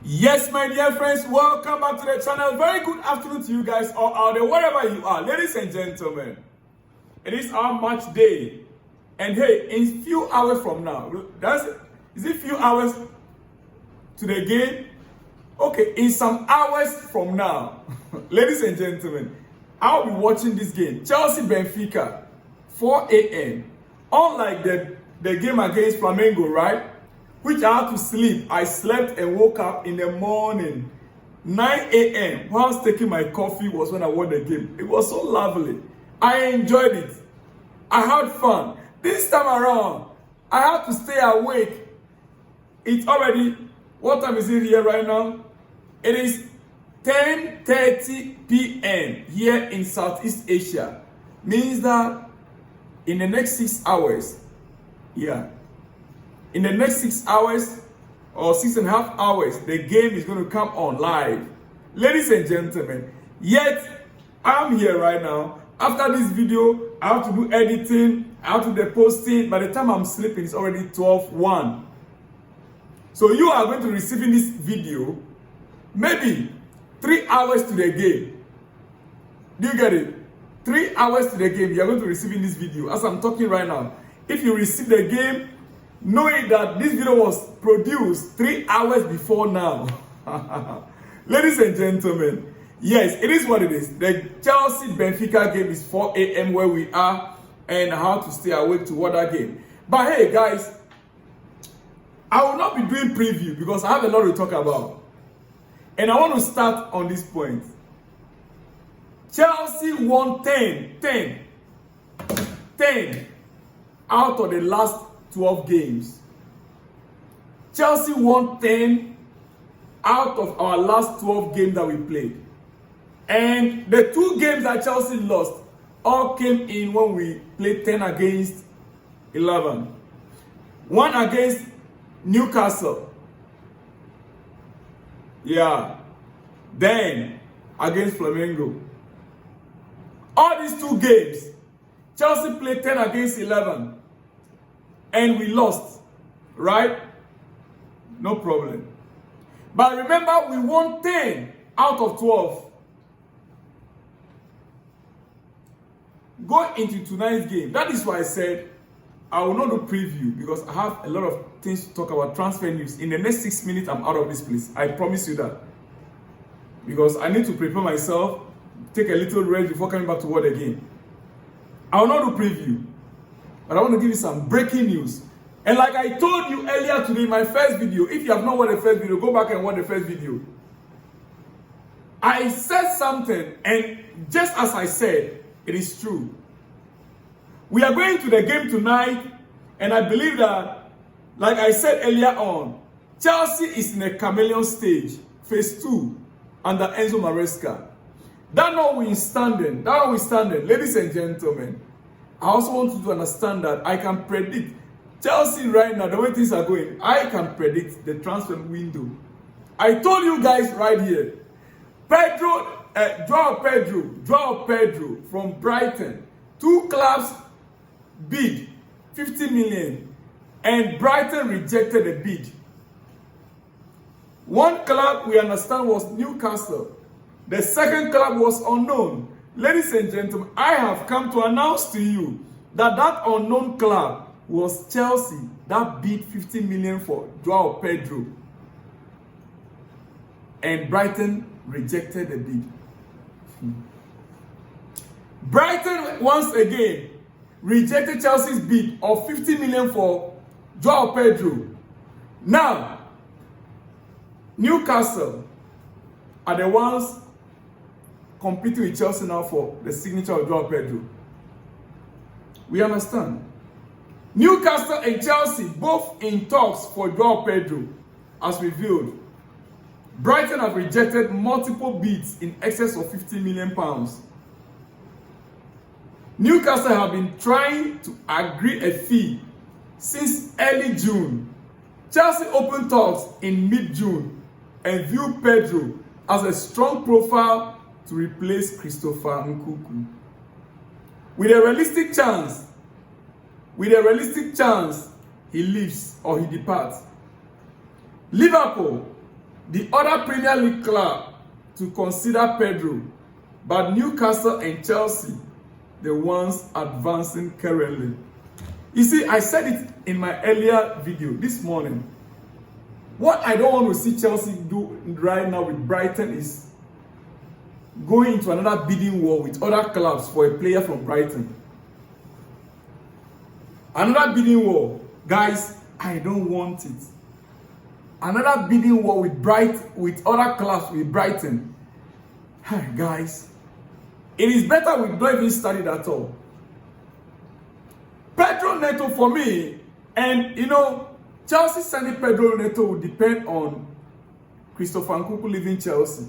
Yes, my dear friends, welcome back to the channel. Very good afternoon to you guys all out there, wherever you are. Ladies and gentlemen, it is our match day. And hey, in few hours from now, is it few hours to the game? Okay, in some hours from now, ladies and gentlemen, I'll be watching this game. Chelsea Benfica, 4 a.m. Unlike the game against Flamengo, right? Which I had to sleep. I slept and woke up in the morning. 9 a.m. whilst taking my coffee was when I watched the game. It was so lovely. I enjoyed it. I had fun. This time around, I had to stay awake. It's already, what time is it here right now? It is 10:30 p.m. here in Southeast Asia. Means that in the next 6 hours, in the next 6 hours or 6.5 hours, the game is going to come on live. Ladies and gentlemen, yet I'm here right now. After this video, I have to do editing, I have to do the posting. By the time I'm sleeping, it's already 12:01. So you are going to be receiving this video maybe 3 hours to the game. Do you get it? 3 hours to the game, you are going to be receiving this video as I'm talking right now. If you receive the game, knowing that this video was produced 3 hours before now. Ladies and gentlemen, yes, it is what it is. The Chelsea Benfica game is 4 a.m. where we are, and how to stay awake to watch that game. But hey guys, I will not be doing preview because I have a lot to talk about. And I want to start on this point. Chelsea won 10 out of the last 12 games. Chelsea won 10 out of our last 12 games that we played. And the 2 games that Chelsea lost all came in when we played 10 against 11. One against Newcastle. Then against Flamengo. All these 2 games, Chelsea played 10 against 11. And we lost, right? No problem. But remember, we won 10 out of 12. Go into tonight's game. That is why I said I will not do preview because I have a lot of things to talk about, transfer news. In the next 6 minutes, I'm out of this place. I promise you that. Because I need to prepare myself, take a little rest before coming back to watch the game. I will not do preview. But I want to give you some breaking news. And like I told you earlier today in my first video, if you have not watched the first video, go back and watch the first video. I said something, and just as I said, it is true. We are going to the game tonight, and I believe that, like I said earlier on, Chelsea is in a chameleon stage, phase 2, under Enzo Maresca. That notwithstanding, ladies and gentlemen, I also want you to understand that I can predict Chelsea right now, the way things are going, I can predict the transfer window. I told you guys right here, Joao Pedro from Brighton. 2 clubs bid 50 million and Brighton rejected the bid. One club we understand was Newcastle. The second club was unknown. Ladies and gentlemen, I have come to announce to you that unknown club was Chelsea that bid 50 million for Joao Pedro. And Brighton rejected the bid. Brighton once again rejected Chelsea's bid of 50 million for Joao Pedro. Now, Newcastle are the ones competing with Chelsea now for the signature of Joao Pedro. We understand. Newcastle and Chelsea both in talks for Joao Pedro, as revealed. Brighton have rejected multiple bids in excess of 50 million pounds. Newcastle have been trying to agree a fee since early June. Chelsea opened talks in mid-June and viewed Pedro as a strong profile to replace Christopher Nkunku. With a realistic chance he leaves or he departs. Liverpool the other Premier League club to consider Pedro, but Newcastle and Chelsea, the ones advancing currently. You see, I said it in my earlier video this morning. What I don't want to see Chelsea do right now with Brighton is going into another bidding war with other clubs for a player from Brighton. Another bidding war. Guys, I don't want it. Another bidding war with other clubs with Brighton. Hey, guys, it is better we don't even study it at all. Pedro Neto for me, and you know, Chelsea signing Pedro Neto will depend on Christopher Nkunku leaving Chelsea.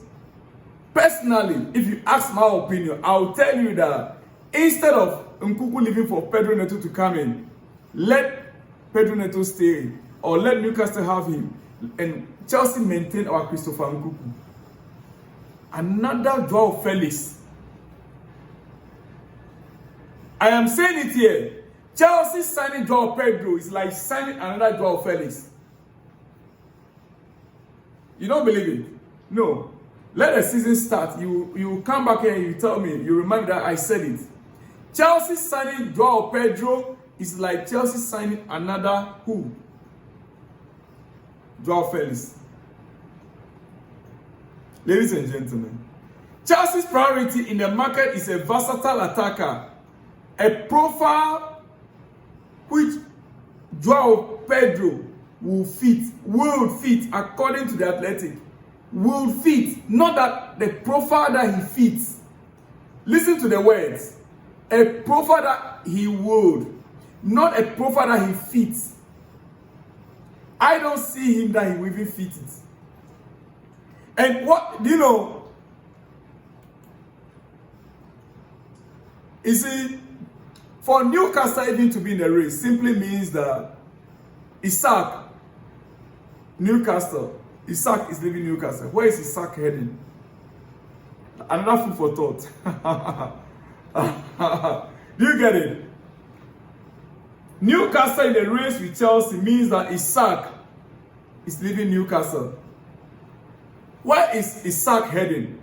Personally, if you ask my opinion, I'll tell you that instead of Nkunku leaving for Pedro Neto to come in, let Pedro Neto stay or let Newcastle have him and Chelsea maintain our Christopher Nkunku. Another Joao Felix. I am saying it here. Chelsea signing Joao Pedro is like signing another Joao Felix. You don't believe it? No. Let the season start. You come back here and you tell me, you remind me that I said it. Chelsea signing Joao Pedro is like Chelsea signing another who? Joao Felix. Ladies and gentlemen, Chelsea's priority in the market is a versatile attacker, a profile which Joao Pedro will fit according to the Athletic. Will fit, not that the profile that he fits. Listen to the words. A profile that he would, not a profile that he fits. I don't see him that he will even fit it. And what, do you know? You see, for Newcastle even to be in the race simply means that Isak is leaving Newcastle. Where is Isak heading? Another food for thought. Do you get it? Newcastle in the race with Chelsea means that Isak is leaving Newcastle. Where is Isak heading?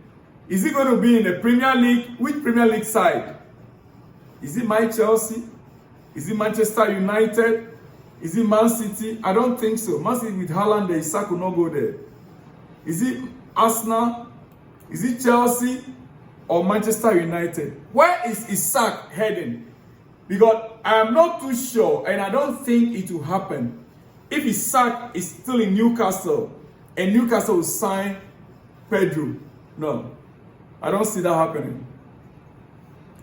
Is he going to be in the Premier League? Which Premier League side? Is it my Chelsea? Is it Manchester United? Is it Man City? I don't think so. Man City with Haaland, the Isak will not go there. Is it Arsenal? Is it Chelsea? Or Manchester United? Where is Isak heading? Because I am not too sure, and I don't think it will happen. If Isak is still in Newcastle, and Newcastle will sign Pedro, no. I don't see that happening.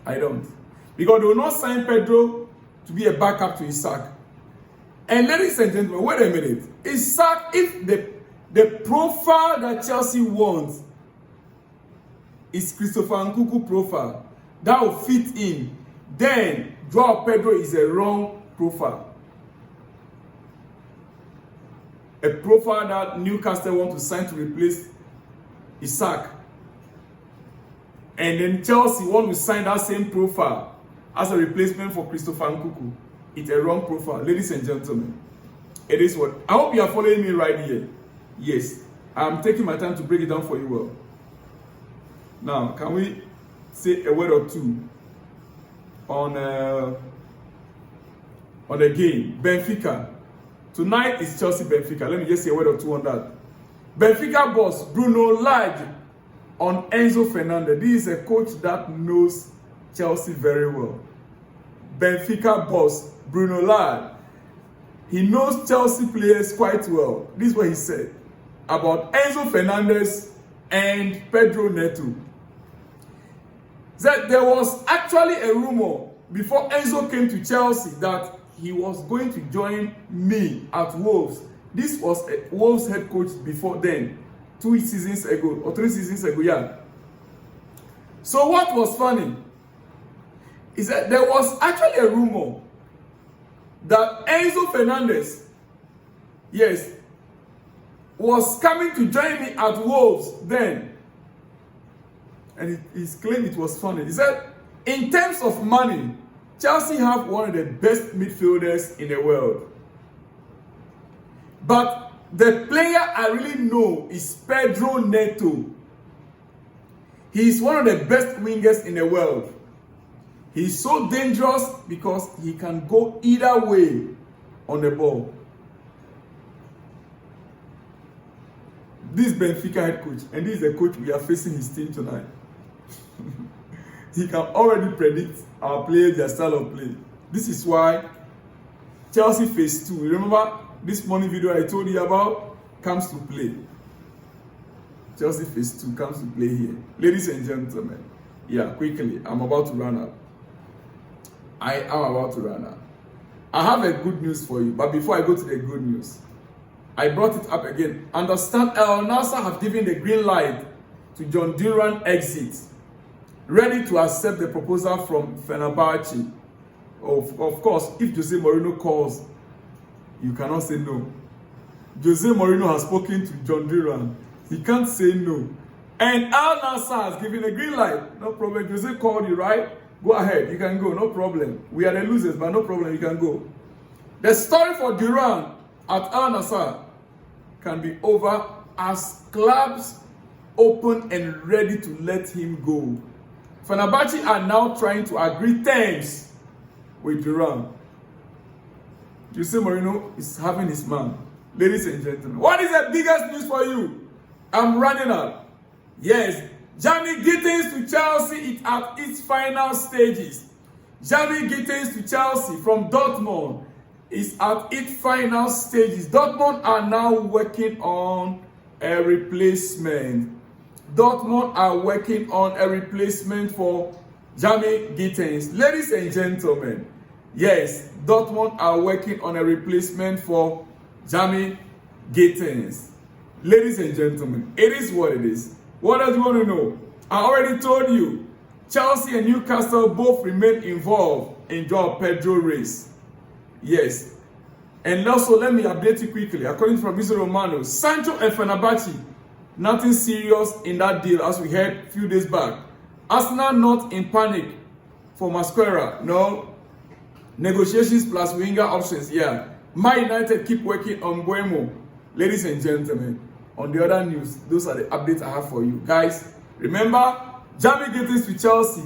I don't. Because they will not sign Pedro to be a backup to Isak. And ladies and gentlemen, wait a minute. Isak, if the profile that Chelsea wants is Christopher Nkunku profile, that will fit in, then Joao Pedro is a wrong profile. A profile that Newcastle want to sign to replace Isak. And then Chelsea want to sign that same profile as a replacement for Christopher Nkunku. It's a wrong profile. Ladies and gentlemen, it is what? I hope you are following me right here. Yes, I'm taking my time to break it down for you well. Now, can we say a word or two on the game? Benfica. Tonight is Chelsea Benfica. Let me just say a word or two on that. Benfica boss Bruno Lage on Enzo Fernandez. This is a coach that knows Chelsea very well. Benfica boss Bruno Lage. He knows Chelsea players quite well. This is what he said about Enzo Fernandez and Pedro Neto. That there was actually a rumor before Enzo came to Chelsea that he was going to join me at Wolves. This was a Wolves head coach before then, 2 seasons ago or 3 seasons ago, yeah. So what was funny is that there was actually a rumor that Enzo Fernandez, yes, was coming to join me at Wolves then. And he claimed it was funny. He said, in terms of money, Chelsea have one of the best midfielders in the world. But the player I really know is Pedro Neto. He is one of the best wingers in the world. He's so dangerous because he can go either way on the ball. This is Benfica head coach, and this is the coach we are facing his team tonight. He can already predict our players, their style of play. This is why Chelsea phase 2, remember this morning video I told you about, comes to play. Chelsea phase 2 comes to play here. Ladies and gentlemen, yeah, quickly, I'm about to run out. I am about to run out. I have a good news for you, but before I go to the good news, I brought it up again. Understand, El Nassr have given the green light to Jhon Duran exit, ready to accept the proposal from Fenerbahce. Of course, if Jose Mourinho calls, you cannot say no. Jose Mourinho has spoken to Jhon Duran. He can't say no. And Al Nassr has given a green light. No problem. Jose called you, right? Go ahead. You can go. No problem. We are the losers, but no problem. You can go. The story for Duran at Al Nassr can be over as clubs open and ready to let him go. Fenerbahce are now trying to agree terms with Duran. Jose Mourinho is having his man. Ladies and gentlemen, what is the biggest news for you? I'm running out. Yes, Jamie Gittins to Chelsea is at its final stages. Jamie Gittins to Chelsea from Dortmund is at its final stages. Dortmund are now working on a replacement. Dortmund are working on a replacement for Jamie Gittins. Ladies and gentlemen, yes, Dortmund are working on a replacement for Jamie Gittins. Ladies and gentlemen, it is what it is. What else do you want to know? I already told you, Chelsea and Newcastle both remain involved in Joao Pedro race. Yes. And also, let me update you quickly. According to Fabrizio Romano, Sancho and Fenerbahce, nothing serious in that deal as we heard a few days back. Arsenal not in panic for Masquera. No. Negotiations plus winger options. Yeah. Man United keep working on Buemo. Ladies and gentlemen, on the other news, those are the updates I have for you. Guys, remember, Jamie Gittins to Chelsea,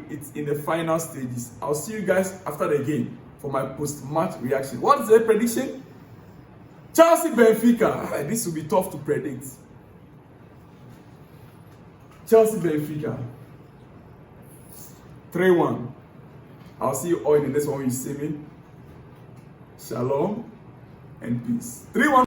it's in the final stages. I'll see you guys after the game for my post-match reaction. What is the prediction? Chelsea Benfica. This will be tough to predict. Chelsea Benfica. 3-1. I'll see you all in the next one when you see me. Shalom and peace. 3-1.